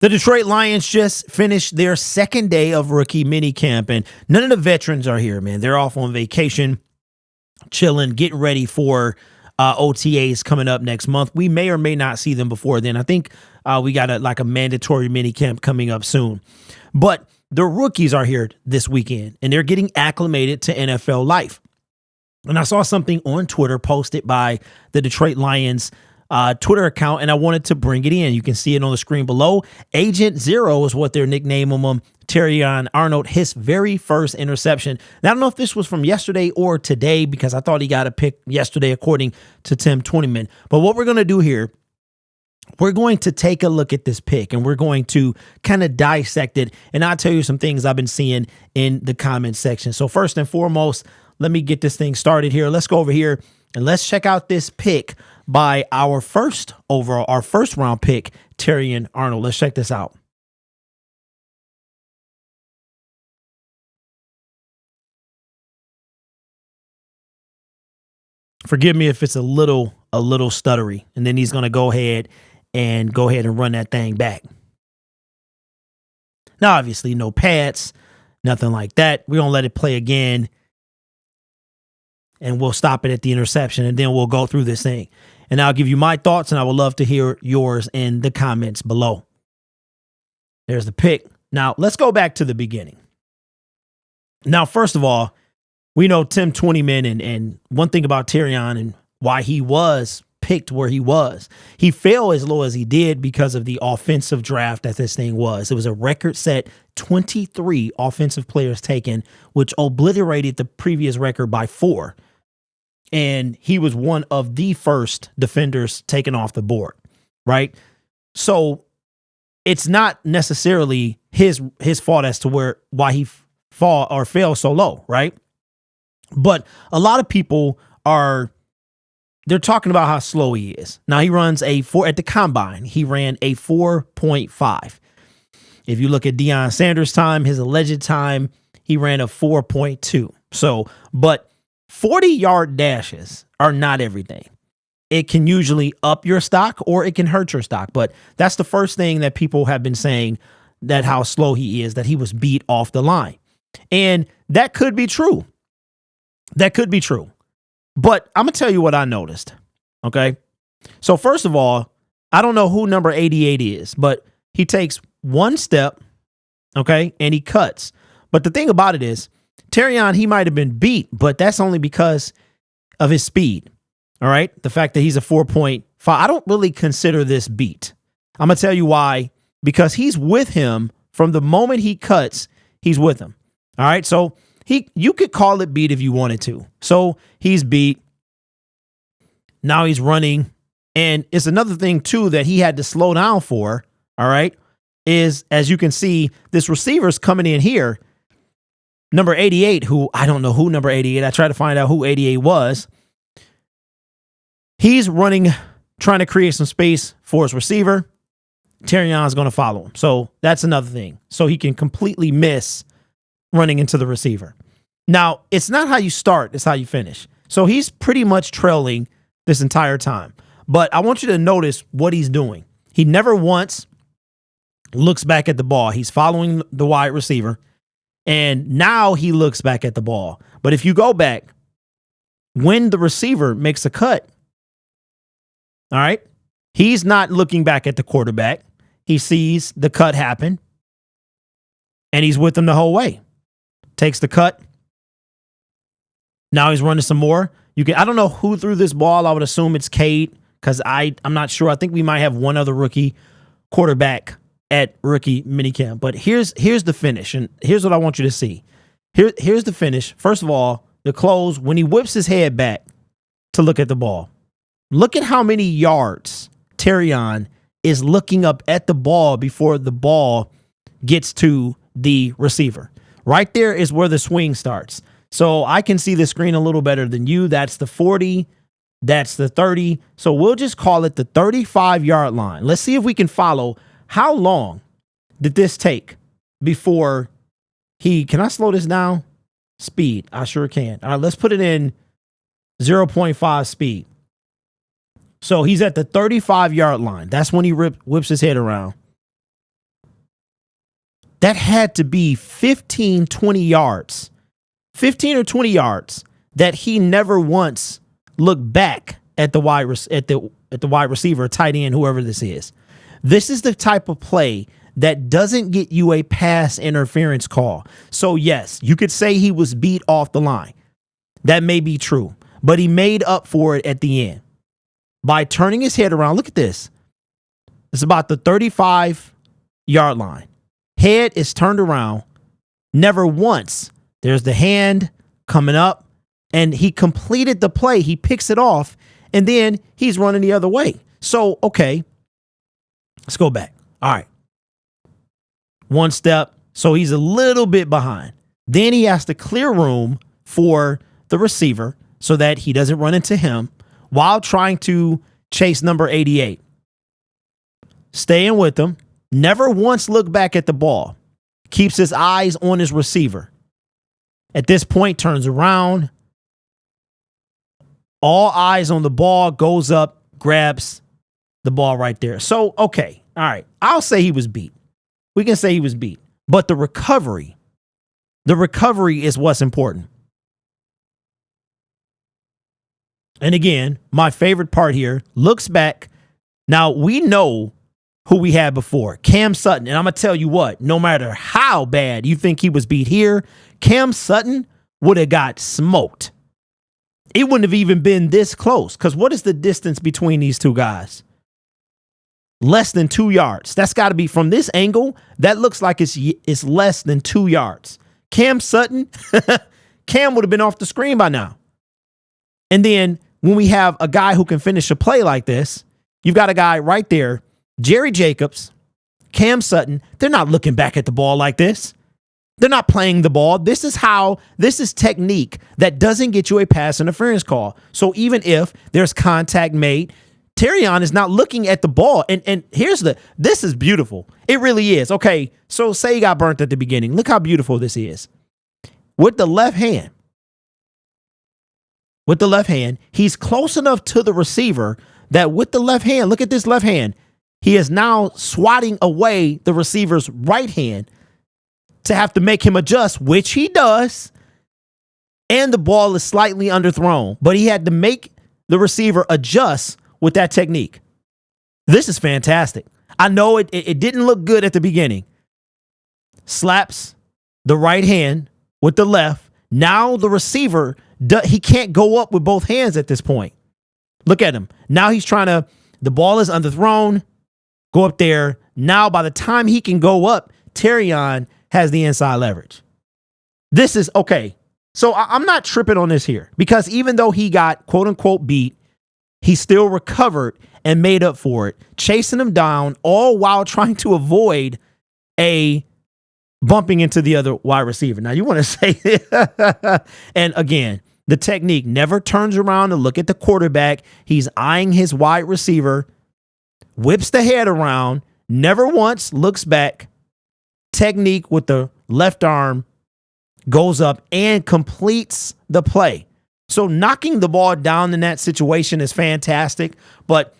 The Detroit Lions just finished their second day of rookie minicamp, and none of the veterans are here, man. They're off on vacation, chilling, getting ready for OTAs coming up next month. We may or may not see them before then. I think we got a mandatory minicamp coming up soon. But the rookies are here this weekend, and they're getting acclimated to NFL life. And I saw something on Twitter posted by the Detroit Lions Twitter account, and I wanted to bring it in. You can see it on the screen below. Agent Zero is what they're nicknaming him. Terrion Arnold, his very first interception. Now, I don't know if this was from yesterday or today, because I thought he got a pick yesterday, according to Tim Twentyman. But what we're going to do here, we're going to take a look at this pick, and we're going to kind of dissect it. And I'll tell you some things I've been seeing in the comment section. So first and foremost, let me get this thing started here. Let's go over here and let's check out this pick by our first round pick, Terrion Arnold. Let's check this out. Forgive me if it's a little stuttery, and then he's going to go ahead and run that thing back. Now, obviously, no pads, nothing like that. We're going to let it play again, and we'll stop it at the interception, and then we'll go through this thing. And I'll give you my thoughts, and I would love to hear yours in the comments below. There's the pick. Now, let's go back to the beginning. Now, first of all, we know Tim Twentyman, and one thing about Terrion and why he was picked where he was. He fell as low as he did because of the offensive draft that this thing was. It was a record set 23 offensive players taken, which obliterated the previous record by 4. And he was one of the first defenders taken off the board, right? So it's not necessarily his fault as to why he fell so low, right? But a lot of people they're talking about how slow he is. Now, he runs at the combine, he ran a 4.5. If you look at Deion Sanders' time, his alleged time, he ran a 4.2. So, but 40-yard dashes are not everything. It can usually up your stock or it can hurt your stock. But that's the first thing that people have been saying, that how slow he is, that he was beat off the line. And that could be true. That could be true. But I'm going to tell you what I noticed. Okay. So first of all, I don't know who number 88 is, but he takes one step. Okay. And he cuts. But the thing about it is, Terrion, he might have been beat, but that's only because of his speed. All right. The fact that he's a 4.5. I don't really consider this beat. I'm going to tell you why. Because he's with him from the moment he cuts, he's with him. All right. So you could call it beat if you wanted to. So he's beat. Now he's running. And it's another thing, too, that he had to slow down for. All right. Is, as you can see, this receiver's coming in here. Number 88, who I don't know who number 88. I tried to find out who 88 was. He's running, trying to create some space for his receiver. Terrion's going to follow him. So that's another thing. So he can completely miss running into the receiver. Now, it's not how you start, it's how you finish. So he's pretty much trailing this entire time. But I want you to notice what he's doing. He never once looks back at the ball. He's following the wide receiver. And now he looks back at the ball. But if you go back, when the receiver makes a cut, all right, he's not looking back at the quarterback. He sees the cut happen, and he's with him the whole way. Takes the cut. Now he's running some more. I don't know who threw this ball. I would assume it's Cade, because I'm not sure. I think we might have one other rookie quarterback at rookie minicamp. But here's the finish, and here's what I want you to see. Here's the finish. First of all, the close, when he whips his head back to look at the ball. Look at how many yards Terrion is looking up at the ball before the ball gets to the receiver. Right there is where the swing starts. So I can see the screen a little better than you. That's the 40. That's the 30. So we'll just call it the 35-yard line. Let's see if we can follow. How long did this take before can I slow this down? Speed. I sure can. All right, let's put it in 0.5 speed. So he's at the 35-yard line. That's when he whips his head around. That had to be 15, 20 yards, 15 or 20 yards that he never once looked back at the wide receiver, tight end, whoever this is. This is the type of play that doesn't get you a pass interference call. So yes, you could say he was beat off the line. That may be true, but he made up for it at the end by turning his head around. Look at this. It's about the 35-yard line. Head is turned around. Never once. There's the hand coming up, and he completed the play. He picks it off, and then he's running the other way. So, okay, let's go back. All right. One step. So he's a little bit behind. Then he has to clear room for the receiver so that he doesn't run into him while trying to chase number 88. Staying with him. Never once look back at the ball. Keeps his eyes on his receiver. At this point, turns around. All eyes on the ball, goes up, grabs the ball right there. So, okay. All right. I'll say he was beat. We can say he was beat. But the recovery is what's important. And again, my favorite part here, looks back. Now, we know who we had before, Cam Sutton. And I'm going to tell you what, no matter how bad you think he was beat here, Cam Sutton would have got smoked. It wouldn't have even been this close. Because what is the distance between these two guys? Less than 2 yards. That's got to be from this angle. That looks like it's less than 2 yards. Cam Sutton, Cam would have been off the screen by now. And then when we have a guy who can finish a play like this, you've got a guy right there, Jerry Jacobs, Cam Sutton. They're not looking back at the ball like this. They're not playing the ball. This is technique that doesn't get you a pass interference call. So even if there's contact made, Terrion is not looking at the ball. And this is beautiful. It really is. Okay, so say he got burnt at the beginning. Look how beautiful this is. With the left hand, he's close enough to the receiver that with the left hand, look at this left hand, he is now swatting away the receiver's right hand to have to make him adjust, which he does. And the ball is slightly underthrown, but he had to make the receiver adjust with that technique. This is fantastic. I know it didn't look good at the beginning. Slaps the right hand with the left. Now the receiver, he can't go up with both hands at this point. Look at him. Now he's the ball is underthrown. Go up there. Now by the time he can go up, Terrion has the inside leverage. This is okay. So I'm not tripping on this here because even though he got quote unquote beat, he still recovered and made up for it, chasing him down, all while trying to avoid a bumping into the other wide receiver. Now, you want to say, and again, the technique never turns around to look at the quarterback. He's eyeing his wide receiver, whips the head around, never once looks back. Technique with the left arm goes up and completes the play. So knocking the ball down in that situation is fantastic, but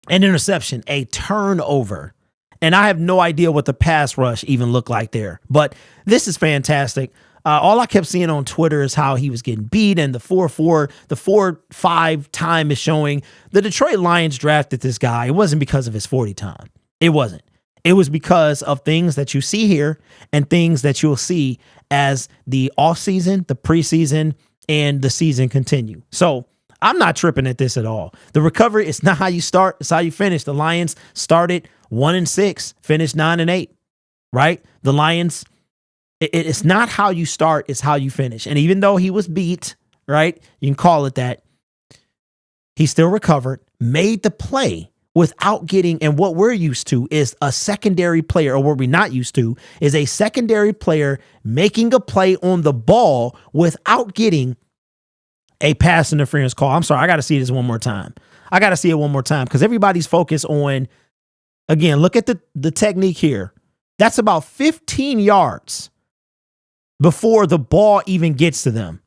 an interception, a turnover. And I have no idea what the pass rush even looked like there, but this is fantastic. All I kept seeing on Twitter is how he was getting beat and the 4-4, the 4-5 time is showing. The Detroit Lions drafted this guy. It wasn't because of his 40 time. It wasn't. It was because of things that you see here and things that you'll see as the offseason, the preseason, and the season continue. So I'm not tripping at this at all. The recovery, it's not how you start, it's how you finish. The Lions started 1-6, finished 9-8, right? The Lions, it's not how you start, it's how you finish. And even though he was beat, right? You can call it that. He still recovered, made the play without getting, and what we're used to is a secondary player, or what we're not used to is a secondary player making a play on the ball without getting a pass interference call. I'm sorry, I got to see this one more time. I got to see it one more time because everybody's focused on, again, look at the technique here. That's about 15 yards before the ball even gets to them,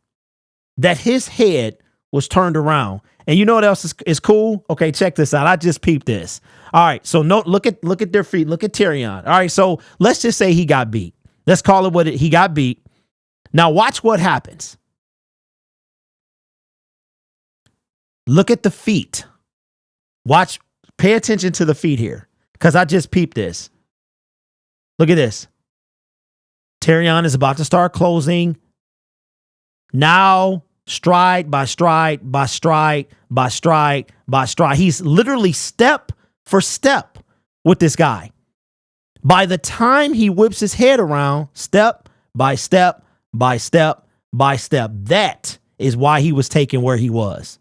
that his head was turned around And you know what else is cool? Okay, check this out. I just peeped this. All right, so look at their feet. Look at Terrion. All right, so let's just say he got beat. Let's call it he got beat. Now watch what happens. Look at the feet. Watch, pay attention to the feet here, because I just peeped this. Look at this. Terrion is about to start closing. Now, stride by stride by stride by stride by stride. He's literally step for step with this guy. By the time he whips his head around, step by step by step by step, that is why he was taken where he was.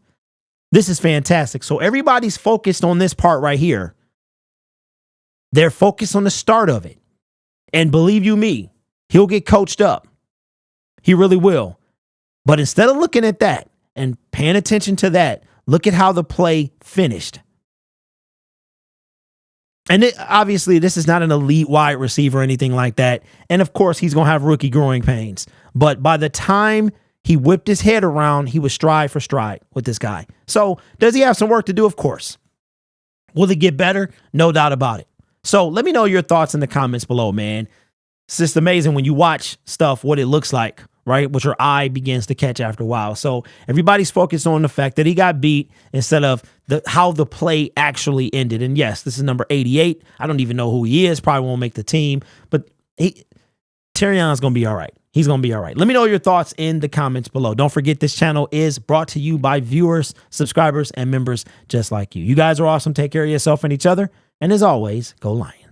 This is fantastic. So everybody's focused on this part right here. They're focused on the start of it. And believe you me, he'll get coached up. He really will. But instead of looking at that and paying attention to that, look at how the play finished. And obviously, this is not an elite wide receiver or anything like that. And of course, he's going to have rookie growing pains. But by the time he whipped his head around, he was stride for stride with this guy. So does he have some work to do? Of course. Will he get better? No doubt about it. So let me know your thoughts in the comments below, man. It's just amazing when you watch stuff, what it looks like, right? What your eye begins to catch after a while. So everybody's focused on the fact that he got beat instead of how the play actually ended. And yes, this is number 88. I don't even know who he is. Probably won't make the team. But Terrion's going to be all right. He's going to be all right. Let me know your thoughts in the comments below. Don't forget, this channel is brought to you by viewers, subscribers, and members just like you. You guys are awesome. Take care of yourself and each other. And as always, go Lions.